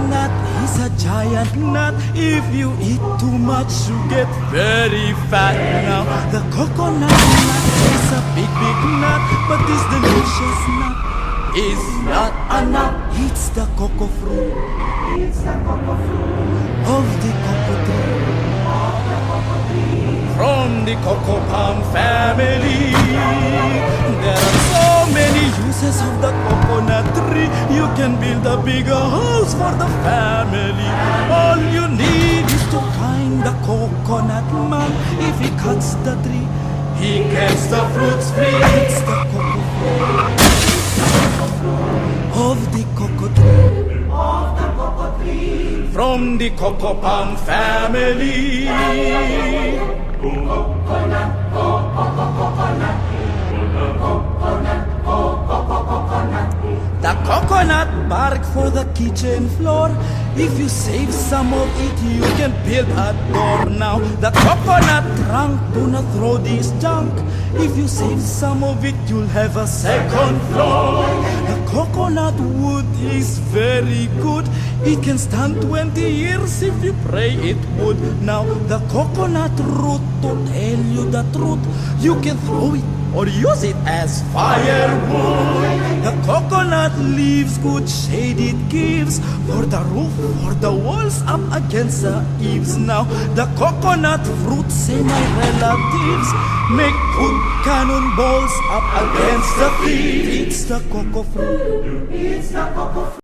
nut is a giant nut. If you eat too much, you get very fat. Now the coconut nut is a big nut, but this delicious nut is not a nut. It's the cocoa fruit. It's the cocoa fruit of the cocoa tree. From the cocoa palm family, there are so many uses of the coconut tree. You can build a bigger house for the family. All you need is to find the coconut man. If he cuts the tree, he gets the fruits free. It's the cocoa fruit of the cocoa tree. From the cocoa palm family. The coconut bark for the kitchen floor. If you save some of it, you can build a door. Now the coconut trunk, do not throw this junk. If you save some of it, you'll have a second floor. The coconut wood is very good. It can stand 20 years if you pray it would. Now the coconut root, to tell you the truth, you can throw it or use it as firewood. The coconut leaves good shade it gives for the roof, for the walls, up against the eaves. Now the coconut fruit, say my relatives, make good cannonballs up against the thieves. It's the cocoa fruit. It's the cocoa fruit